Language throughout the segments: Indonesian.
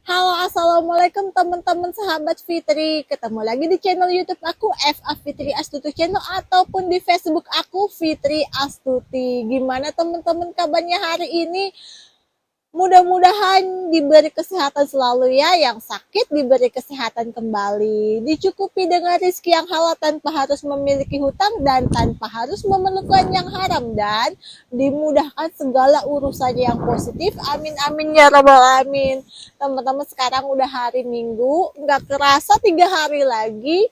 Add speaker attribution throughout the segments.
Speaker 1: Halo, assalamualaikum teman-teman sahabat Fitri. Ketemu lagi di channel YouTube aku FA Fitri Astuti Channel ataupun di Facebook aku Fitri Astuti. Gimana teman-teman kabarnya hari ini? Mudah-mudahan diberi kesehatan selalu ya, yang sakit diberi kesehatan kembali, dicukupi dengan rezeki yang halal tanpa harus memiliki hutang dan tanpa harus memerlukan yang haram, dan dimudahkan segala urusannya yang positif. Amin amin ya rabbal alamin. Teman-teman, sekarang udah hari Minggu, nggak kerasa 3 hari lagi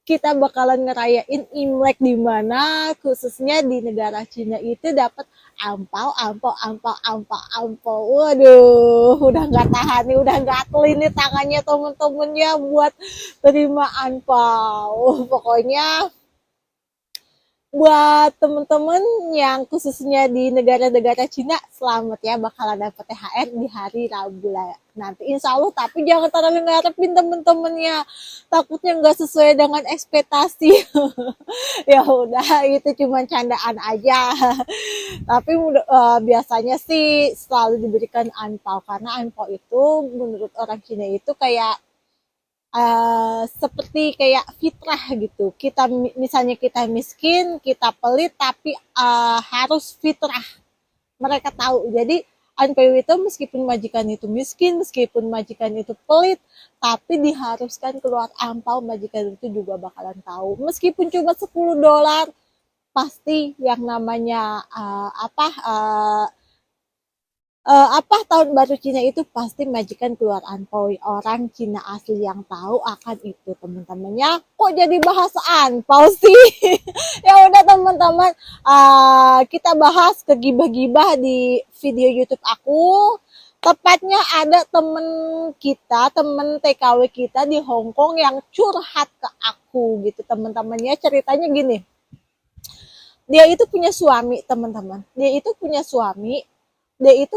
Speaker 1: kita bakalan ngerayain Imlek, di mana khususnya di negara Cina itu dapat ampau, ampau, ampau, ampau, ampau. Waduh, udah nggak tahan nih, udah gatel ini tangannya temen-temennya buat terima ampau. Pokoknya buat temen-temen yang khususnya di negara-negara Cina, selamat ya, bakalan dapat THR di hari Rabu lah nanti insya Allah. Tapi jangan terlalu ngarepin temen-temennya, takutnya nggak sesuai dengan ekspektasi. Ya udah, itu cuma candaan aja. Tapi biasanya sih selalu diberikan angpau, karena angpau itu menurut orang Cina itu kayak seperti kayak fitrah gitu. Kita misalnya kita miskin, kita pelit, tapi harus fitrah. Mereka tahu. Jadi NPW itu meskipun majikan itu miskin, meskipun majikan itu pelit, tapi diharuskan keluar ampau, majikan itu juga bakalan tahu. Meskipun cuma $10, pasti yang namanya tahun baru Cina itu pasti majikan keluar anpau. Orang Cina asli yang tahu akan itu, teman-temannya. Kok jadi bahasa anpau sih? Ya udah teman-teman, kita bahas ke gibah-gibah di video YouTube aku. Tepatnya ada temen kita, temen TKW kita di Hong Kong yang curhat ke aku gitu, teman-temannya. Ceritanya gini, dia itu punya suami, teman-teman. Dia itu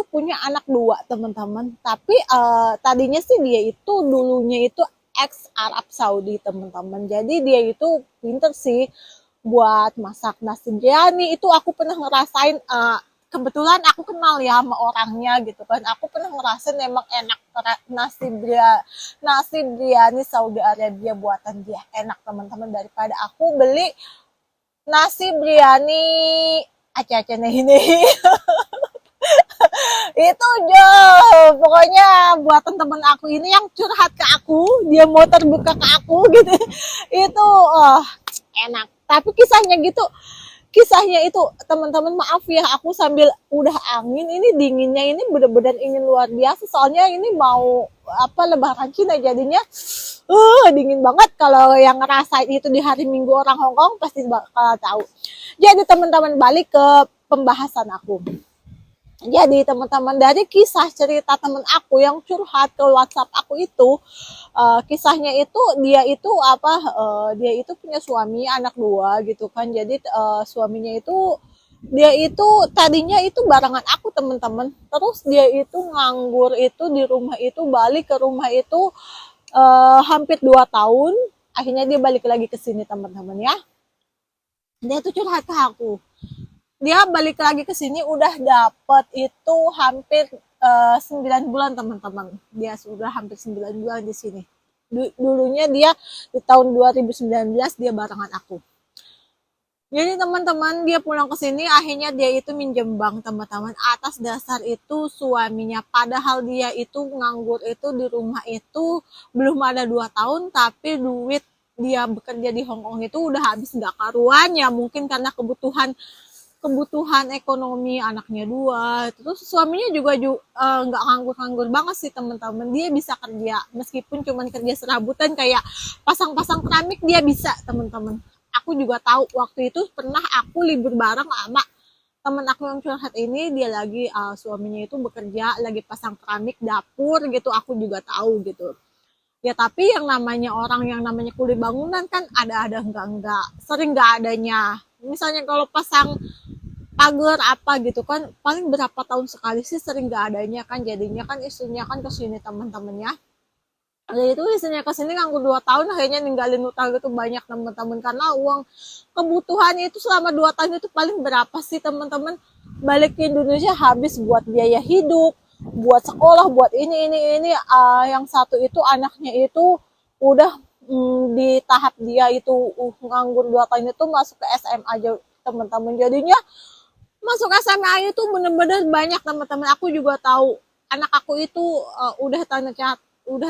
Speaker 1: punya anak 2, teman-teman. Tapi tadinya sih dia itu dulunya itu ex Arab Saudi, teman-teman. Jadi dia itu pinter sih buat masak nasi biryani. Itu aku pernah ngerasain, kebetulan aku kenal ya sama orangnya gitu kan. Aku pernah ngerasain emang enak, nasi biryani Saudi Arabia buatan dia enak, teman-teman, daripada aku beli nasi biryani aceh-acehnya ini. Itu jauh. Pokoknya buatan temen aku ini yang curhat ke aku, dia mau terbuka ke aku gitu. Itu enak. Tapi kisahnya itu teman-teman, maaf ya, aku sambil udah angin ini, dinginnya ini bener-bener ingin luar biasa. Soalnya ini mau lebaran Cina, jadinya dingin banget. Kalau yang ngerasain itu di hari Minggu orang Hong Kong pasti bakal tahu. Jadi teman-teman, balik ke pembahasan aku. Jadi teman-teman, dari kisah cerita teman aku yang curhat ke WhatsApp aku itu, kisahnya itu dia itu punya suami, anak 2 gitu kan. Jadi suaminya itu, dia itu tadinya itu barengan aku, teman-teman. Terus dia itu nganggur itu di rumah itu, balik ke rumah itu hampir 2 tahun. Akhirnya dia balik lagi ke sini, teman-teman ya. Dia tuh curhat ke aku, dia balik lagi ke sini udah dapet itu hampir 9 bulan, teman-teman. Dia sudah hampir 9 bulan di sini. Dulunya dia di tahun 2019 dia barengan aku. Jadi teman-teman, dia pulang ke sini, akhirnya dia itu minjem bank, teman-teman. Atas dasar itu suaminya, padahal dia itu nganggur itu di rumah itu belum ada 2 tahun, tapi duit dia bekerja di Hong Kong itu udah habis nggak karuan ya, mungkin karena kebutuhan ekonomi anaknya 2. Terus suaminya juga nggak nganggur-nganggur banget sih, teman-teman. Dia bisa kerja meskipun cuman kerja serabutan kayak pasang-pasang keramik, dia bisa, teman-teman. Aku juga tahu, waktu itu pernah aku libur bareng sama temen aku yang curhat ini. Dia lagi suaminya itu bekerja lagi pasang keramik dapur gitu, aku juga tahu gitu ya. Tapi yang namanya orang yang namanya kulit bangunan kan ada enggak, sering nggak adanya. Misalnya kalau pasang pagar apa gitu kan, paling berapa tahun sekali sih, sering nggak adanya kan. Jadinya kan istrinya kan kesini, teman-temannya. Jadi itu istrinya kesini nganggur 2 tahun, akhirnya ninggalin utang gitu banyak, teman-teman. Karena uang kebutuhannya itu selama 2 tahun itu paling berapa sih, teman-teman? Balik ke Indonesia habis buat biaya hidup, buat sekolah, buat ini. Yang satu itu anaknya itu udah di tahap dia itu nganggur 2 tahun itu masuk ke SMA aja teman-teman. Jadinya masuk SMA itu bener-bener banyak teman-teman. Aku juga tahu anak aku itu udah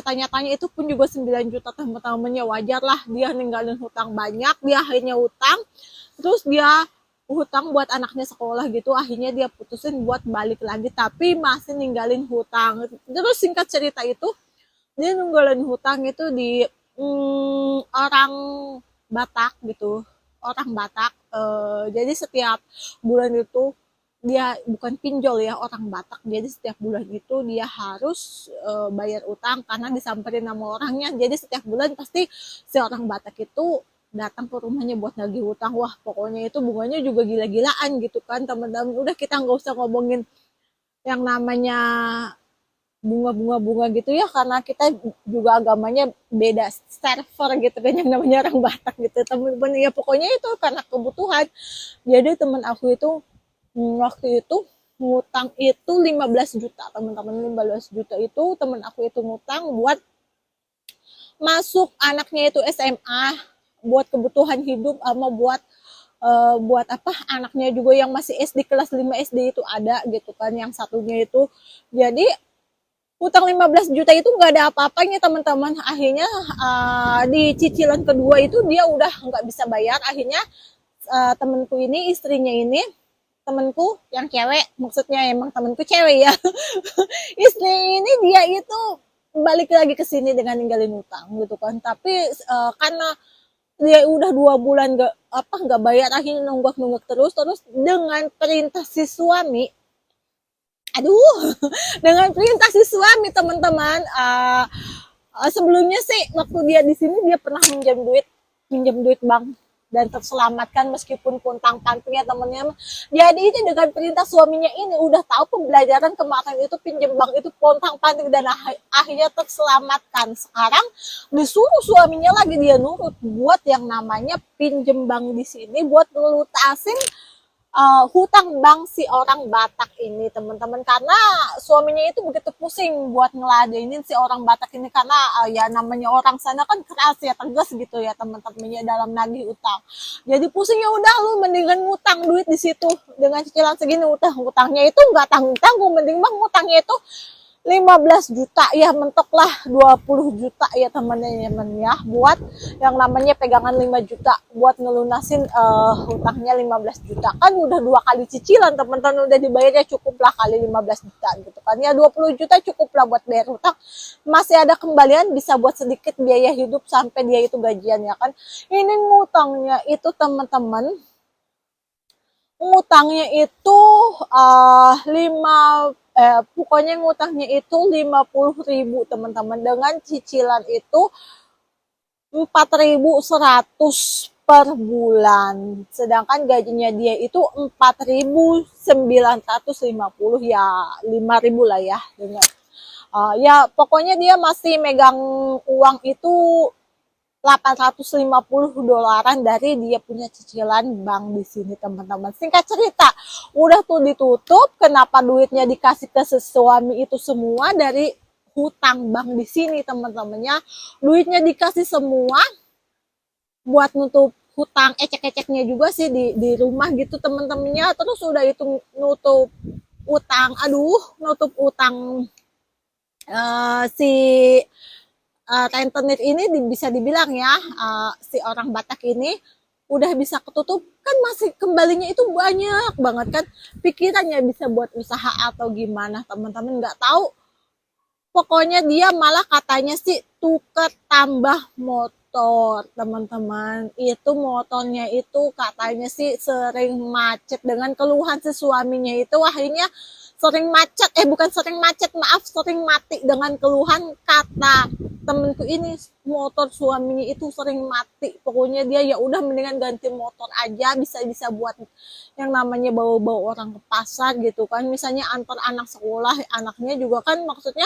Speaker 1: tanya-tanya itu pun juga 9 juta teman-temannya. Wajar lah dia ninggalin hutang banyak, dia akhirnya hutang, terus dia hutang buat anaknya sekolah gitu, akhirnya dia putusin buat balik lagi tapi masih ninggalin hutang. Terus singkat cerita itu dia ninggalin hutang itu di orang Batak gitu, orang Batak. Jadi setiap bulan itu dia bukan pinjol ya, orang Batak, jadi setiap bulan itu dia harus bayar utang karena disamperin sama orangnya. Jadi setiap bulan pasti si orang Batak itu datang ke rumahnya buat nagih hutang. Wah pokoknya itu bunganya juga gila-gilaan gitu kan teman-teman. Udah kita nggak usah ngomongin yang namanya bunga gitu ya, karena kita juga agamanya beda server gitu kan, yang namanya orang Batak gitu teman-teman. Ya pokoknya itu karena kebutuhan. Jadi teman aku itu waktu itu ngutang itu 15 juta teman-teman. 15 juta itu teman aku itu ngutang buat masuk anaknya itu SMA, buat kebutuhan hidup, sama buat apa anaknya juga yang masih SD kelas 5 SD itu ada gitu kan, yang satunya itu. Jadi utang 15 juta itu nggak ada apa-apanya teman-teman. Akhirnya di cicilan kedua itu dia udah nggak bisa bayar. Akhirnya temenku ini, istrinya ini, temenku yang cewek, maksudnya emang temenku cewek ya, istri ini dia itu balik lagi ke sini dengan ninggalin utang gitu kan. Tapi karena dia udah 2 bulan nggak bayar, akhirnya nunggak terus dengan perintah si suami. Aduh, dengan perintah si suami teman-teman. Sebelumnya sih waktu dia di sini dia pernah minjam duit bank dan terselamatkan meskipun puntang panting ya temennya. Jadi itu dengan perintah suaminya ini udah tahu pembelajaran kemarin itu pinjam bank itu pontang panting dan akhirnya terselamatkan. Sekarang disuruh suaminya lagi dia nurut buat yang namanya pinjam bank di sini buat ngelutasin hutang bank si orang Batak ini teman-teman. Karena suaminya itu begitu pusing buat ngeladenin si orang Batak ini, karena ya namanya orang sana kan keras ya, tegas gitu ya teman-temannya dalam nagih utang. Jadi pusing, ya udah lu mendingan ngutang duit di situ dengan cicilan segini. Utangnya itu nggak tanggung-tanggung, mending bang ngutangnya itu 15 juta ya, mentok lah 20 juta ya teman-teman ya, buat yang namanya pegangan 5 juta buat ngelunasin hutangnya 15 juta. Kan udah 2 kali cicilan teman-teman, udah dibayarnya cukup lah kali 15 juta gitu kan ya. 20 juta cukup lah buat bayar hutang, masih ada kembalian, bisa buat sedikit biaya hidup sampai dia itu gajian ya kan. Ini ngutangnya itu teman-teman, ngutangnya itu pokoknya ngutangnya itu 50.000 teman-teman, dengan cicilan itu 4.100 per bulan. Sedangkan gajinya dia itu 4.950 ya, 5.000 lah ya dengan ya pokoknya dia masih megang uang itu 850 dolaran dari dia punya cicilan bank di sini teman-teman. Singkat cerita, udah tuh ditutup. Kenapa duitnya dikasih ke suami itu semua dari hutang bank di sini teman-temannya. Duitnya dikasih semua buat nutup hutang ecek-eceknya juga sih di rumah gitu teman-temannya. Terus udah itu nutup utang si rentenir ini bisa dibilang ya, si orang Batak ini udah bisa ketutup kan, masih kembalinya itu banyak banget kan. Pikirannya bisa buat usaha atau gimana teman-teman nggak tahu. Pokoknya dia malah katanya sih tukar tambah motor teman-teman. Itu motornya itu katanya sih sering macet, dengan keluhan si suaminya itu akhirnya sering macet, bukan sering macet, maaf, sering mati dengan keluhan kata temenku ini. Motor suaminya itu sering mati. Pokoknya dia ya udah mendingan ganti motor aja, bisa buat yang namanya bawa-bawa orang ke pasar gitu kan. Misalnya antar anak sekolah, anaknya juga kan maksudnya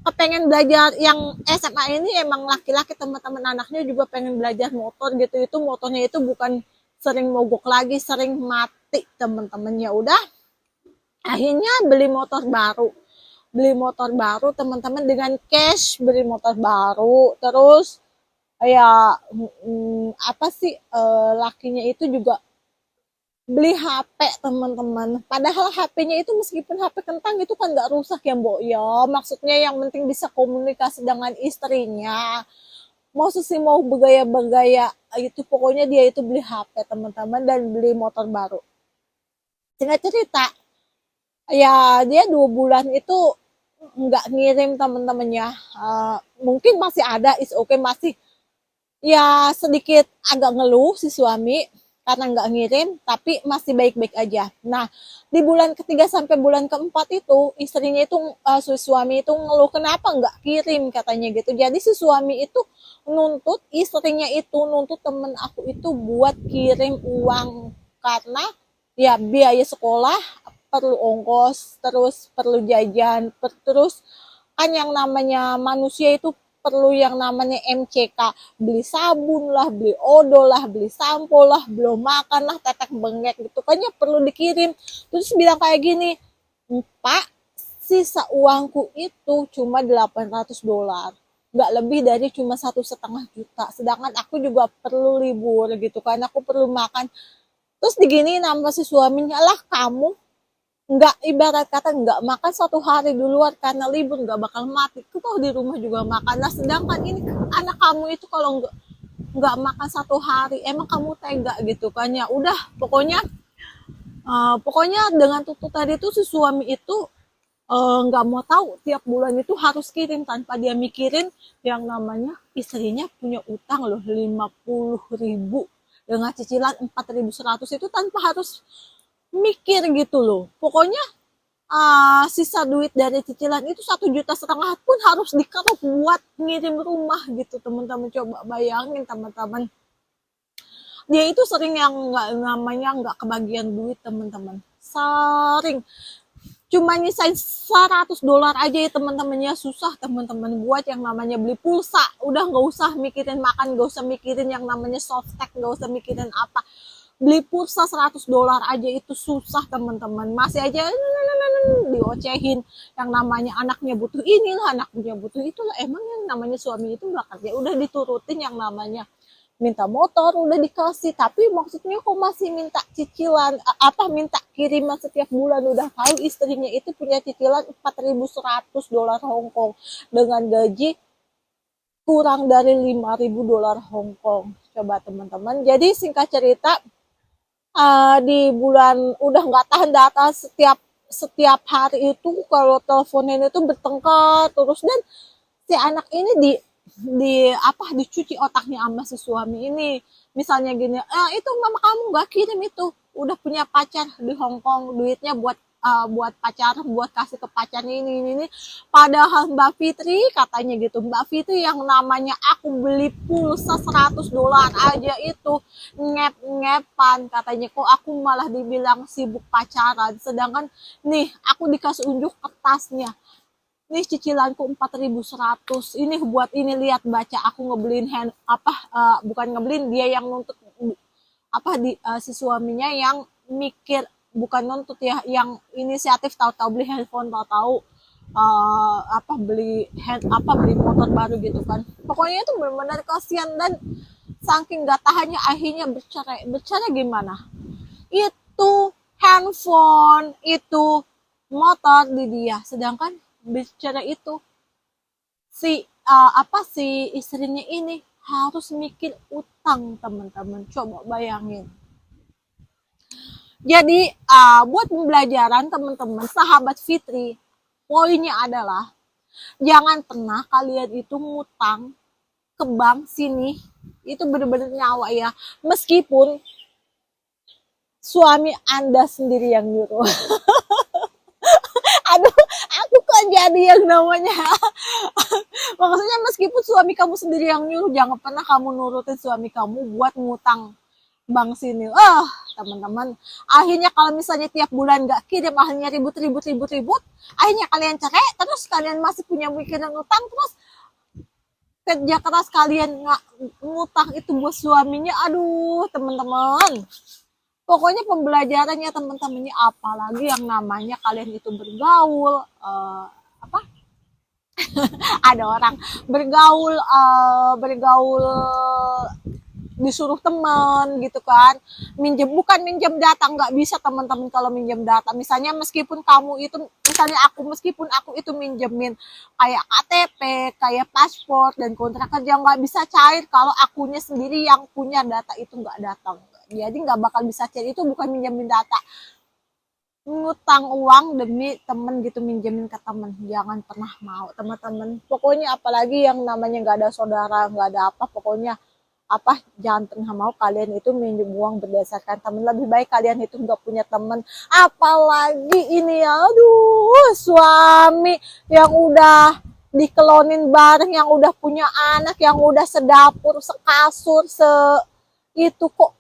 Speaker 1: kepengen belajar. Yang SMA ini emang laki-laki teman-teman, anaknya juga pengen belajar motor gitu. Itu motornya itu bukan sering mogok lagi, sering mati teman-teman. Ya udah Akhirnya beli motor baru teman-teman, dengan cash beli motor baru. Terus ya apa sih, lakinya itu juga beli HP teman-teman. Padahal HP-nya itu meskipun HP kentang itu kan nggak rusak ya Mbok ya. Maksudnya yang penting bisa komunikasi dengan istrinya. Mau sih mau bergaya-bergaya itu, pokoknya dia itu beli HP teman-teman dan beli motor baru. Singkat cerita, ya dia 2 bulan itu nggak ngirim teman-temannya. Mungkin masih ada, is oke, masih ya sedikit agak ngeluh si suami karena nggak ngirim, tapi masih baik-baik aja. Nah, di bulan ketiga sampai bulan keempat itu istrinya itu, si suami itu ngeluh kenapa nggak kirim katanya gitu. Jadi si suami itu nuntut istrinya itu, nuntut temen aku itu buat kirim uang karena ya biaya sekolah, perlu ongkos, terus perlu jajan, terus kan yang namanya manusia itu perlu yang namanya MCK, beli sabun lah, beli odol lah, beli sampo lah, belum makan lah, tetek bengek gitu kan ya perlu dikirim. Terus bilang kayak gini, Pak, sisa uangku itu cuma $800, nggak lebih dari cuma 1,5 juta, sedangkan aku juga perlu libur gitu kan, aku perlu makan. Terus digini nama si suaminya, lah kamu nggak, ibarat kata nggak makan 1 hari di luar karena libur nggak bakal mati, tuh di rumah juga makan. Nah sedangkan ini anak kamu itu kalau nggak makan 1 hari, emang kamu tega gitu kan ya. Udah pokoknya dengan tuntutan itu si suami itu nggak mau tahu tiap bulan itu harus kirim tanpa dia mikirin yang namanya istrinya punya utang loh 50.000 dengan cicilan 4.100 itu, tanpa harus mikir gitu loh. Pokoknya sisa duit dari cicilan itu 1,5 juta pun harus dikeruk buat ngirim rumah gitu teman-teman. Coba bayangin teman-teman, dia itu sering yang nggak namanya nggak kebagian duit teman-teman, sering cuma nyisain $100 aja ya teman-temannya. Susah teman-teman buat yang namanya beli pulsa, udah nggak usah mikirin makan, nggak usah mikirin yang namanya softtek, nggak usah mikirin apa, beli pulsa $100 aja itu susah teman-teman. Masih aja diocehin yang namanya anaknya butuh inilah, anaknya butuh itulah. Emang yang namanya suami itu nggak kerja, udah diturutin yang namanya minta motor udah dikasih, tapi maksudnya kok masih minta cicilan, minta kiriman setiap bulan. Udah tahu istrinya itu punya cicilan $4.100 Hong Kong dengan gaji kurang dari $5.000 Hong Kong. Coba teman-teman, jadi singkat cerita, di bulan udah nggak tahan data, setiap hari itu kalau teleponin itu bertengkar terus. Dan si anak ini dicuci otaknya sama si suami ini. Misalnya gini, itu mama kamu nggak kirim itu, udah punya pacar di Hong Kong, duitnya buat pacar, buat kasih ke pacarnya ini. Padahal Mbak Fitri katanya gitu, Mbak Fitri yang namanya aku beli pulsa $100 aja itu ngep-ngepan katanya, kok aku malah dibilang sibuk pacaran. Sedangkan nih aku dikasih unjuk kertasnya, nih cicilanku 4.100 ini buat ini, lihat baca, aku ngebeliin bukan ngebeliin, dia yang nuntut si suaminya yang mikir, bukan nuntut ya, yang inisiatif, tahu-tahu beli handphone, tahu-tahu beli motor baru gitu kan. Pokoknya itu benar-benar kasihan, dan saking gak tahannya akhirnya bercerai gimana, itu handphone, itu motor di dia. Sedangkan bicara itu si istrinya ini harus mikir utang teman-teman. Coba bayangin. Jadi buat pembelajaran teman-teman sahabat Fitri, poinnya adalah jangan pernah kalian itu ngutang ke bank sini, itu benar-benar nyawa ya, meskipun suami Anda sendiri yang nyuruh. Aduh, aku kok jadi yang namanya maksudnya meskipun suami kamu sendiri yang nyuruh, jangan pernah kamu nurutin suami kamu buat ngutang bank sini. Teman-teman, akhirnya kalau misalnya tiap bulan nggak kirim, akhirnya ribut, akhirnya kalian cerai, terus kalian masih punya pikiran ngutang, terus kerja keras kalian ngutang itu buat suaminya. Aduh teman-teman, Pokoknya pembelajarannya teman-temannya, apalagi yang namanya kalian itu bergaul, apa, ada orang bergaul disuruh teman gitu kan, minjem, bukan minjem data, nggak bisa teman-teman kalau minjem data. Misalnya meskipun kamu itu, misalnya meskipun aku itu minjemin kayak KTP, kayak paspor dan kontrak kerja, nggak bisa cair kalau akunya sendiri yang punya data itu nggak datang. Jadi nggak bakal bisa cair, itu bukan minjemin data, ngutang uang demi temen gitu, minjemin ke temen, jangan pernah mau teman-teman. Pokoknya apalagi yang namanya nggak ada saudara, nggak ada apa, pokoknya apa, jangan pernah mau kalian itu minjem uang berdasarkan temen. Lebih baik kalian itu nggak punya temen, apalagi ini, aduh, suami yang udah dikelonin bareng, yang udah punya anak, yang udah sedapur, sekasur, itu kok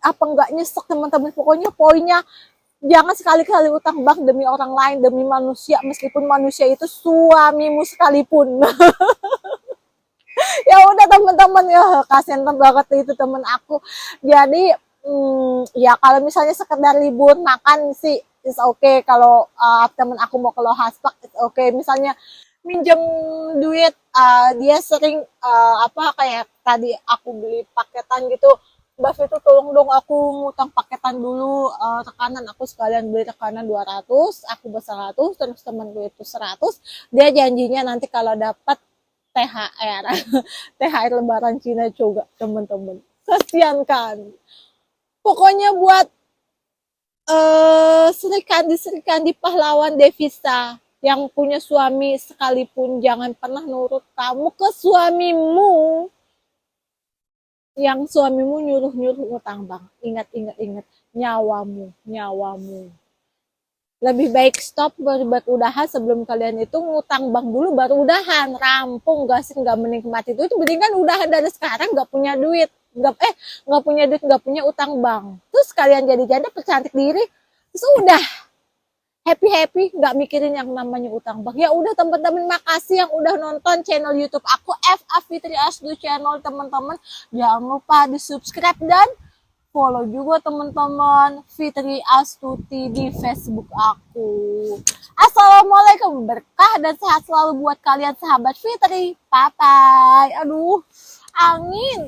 Speaker 1: apa nggak nyesek teman-teman. Pokoknya poinnya, jangan sekali-kali utang bank demi orang lain, demi manusia, meskipun manusia itu suamimu sekalipun. Ya udah teman-teman, ya kasihan banget itu temen aku. Jadi ya kalau misalnya sekedar libur makan sih is okay. Kalau temen aku mau ke Lohaspak is okay. Misalnya minjem duit, dia sering apa, kayak tadi aku beli paketan gitu, Mbak Fitu tolong dong aku ngutang paketan dulu, rekanan aku sekalian beli rekanan 200, aku 100, terus temen gue itu 100, dia janjinya nanti kalau dapat THR, THR lebaran Cina juga teman-teman. Kasian kan. Pokoknya buat Serikandi pahlawan devisa yang punya suami sekalipun, jangan pernah nurut kamu ke suamimu, yang suamimu nyuruh-nyuruh utang bang. Ingat, nyawamu. Lebih baik stop, udahan sebelum kalian itu ngutang bank dulu baru udahan, rampung, gak sih, nggak menikmati itu mendingan udahan dari sekarang, nggak punya duit, nggak punya utang bank, terus kalian jadi janda percantik diri, terus udah happy nggak mikirin yang namanya utang bank. Ya udah teman-teman, makasih yang udah nonton channel YouTube aku FA Fitri Asdu channel teman-teman, jangan lupa di subscribe dan follow juga teman-teman Fitri Astuti di Facebook aku. Assalamualaikum, berkah dan sehat selalu buat kalian sahabat Fitri. Bye bye. Aduh, angin.